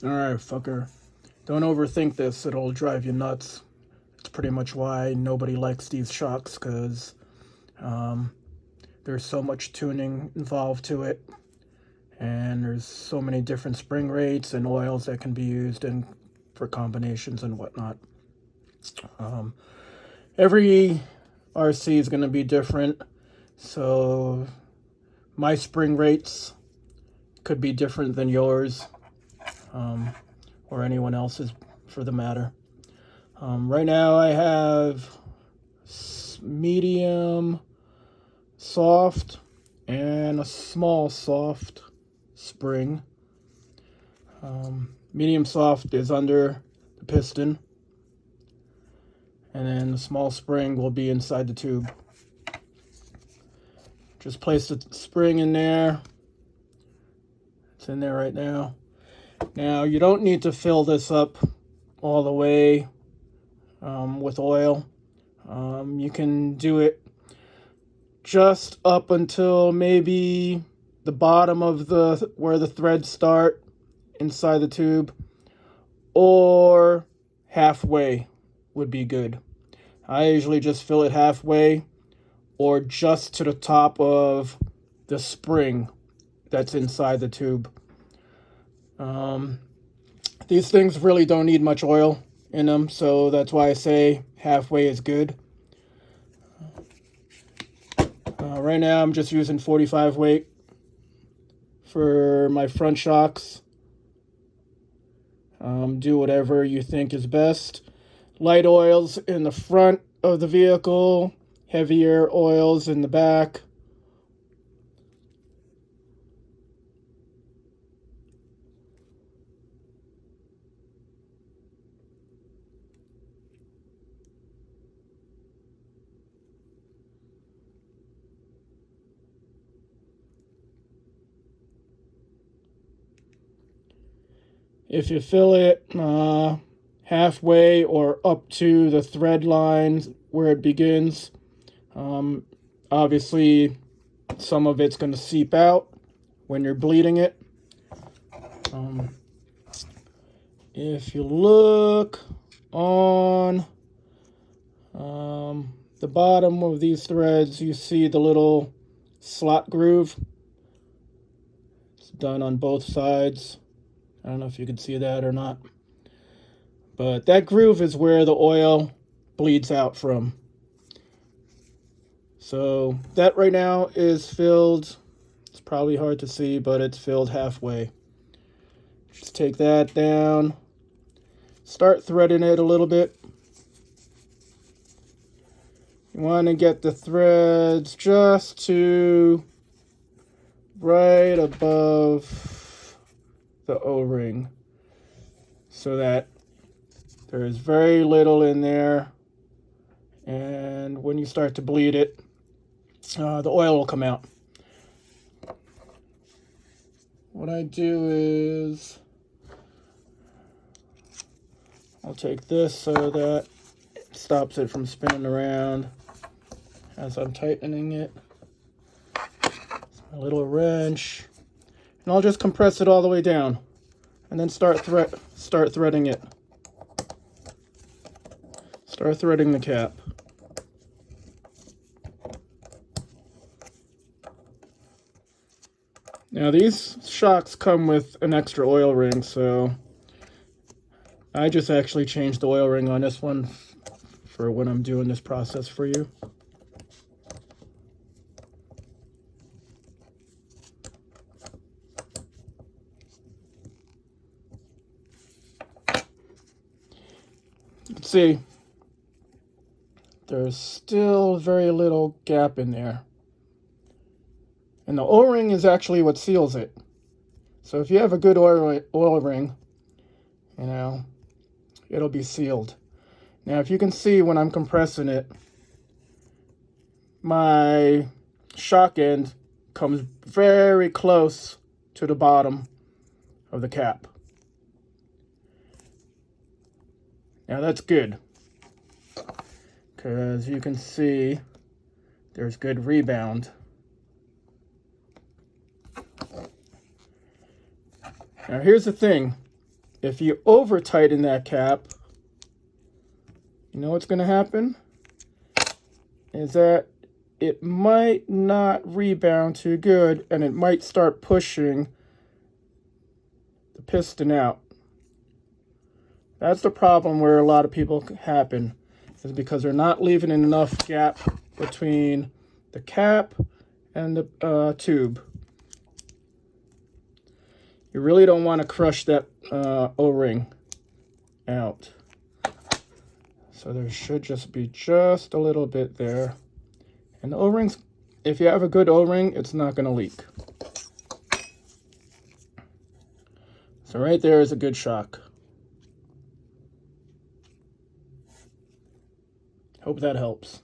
Alright, fucker. Don't overthink this, it'll drive you nuts. It's pretty much why nobody likes these shocks, because um, there's so much tuning involved to it, and there's so many different spring rates and oils that can be used and for combinations and whatnot. Um, every RC is going to be different, so my spring rates could be different than yours, um, or anyone else's for the matter. Right now I have medium soft and a small soft spring. Medium soft is under the piston, and then the small spring will be inside the tube. Just place the spring in there. It's in there right now. Now you don't need to fill this up all the way with oil. You can do it just up until maybe the bottom of where the threads start inside the tube, or halfway would be good. I usually just fill it halfway or just to the top of the spring that's inside the tube. These things really don't need much oil in them, so that's why I say halfway is good. Right now I'm just using 45 weight for my front shocks. Do whatever you think is best. Light oils in the front of the vehicle, heavier oils in the back. If you fill it halfway or up to the thread lines where it begins, obviously some of it's going to seep out when you're bleeding it. If you look on the bottom of these threads, you see the little slot groove. It's done on both sides. I don't know if you can see that or not. But that groove is where the oil bleeds out from. So that right now is filled. It's probably hard to see, but it's filled halfway. Just take that down. Start threading it a little bit. You want to get the threads just to right above the O-ring, so that there is very little in there, and when you start to bleed it, the oil will come out. What I do is I'll take this so that it stops it from spinning around as I'm tightening it. A little wrench, and I'll just compress it all the way down, and then start threading it. Start threading the cap. Now these shocks come with an extra oil ring, so I just actually changed the oil ring on this one for when I'm doing this process for you. You can see there's still very little gap in there. And the O-ring is actually what seals it. So if you have a good oil ring, it'll be sealed. Now if you can see when I'm compressing it, my shock end comes very close to the bottom of the cap. Now that's good, because you can see there's good rebound. Now here's the thing. If you over tighten that cap, you know what's going to happen? Is that it might not rebound too good, and it might start pushing the piston out. That's the problem where a lot of people happen, is because they're not leaving enough gap between the cap and the tube. You really don't want to crush that O-ring out. So there should just be just a little bit there. And the O-rings, if you have a good O-ring, it's not going to leak. So right there is a good shock. Hope that helps.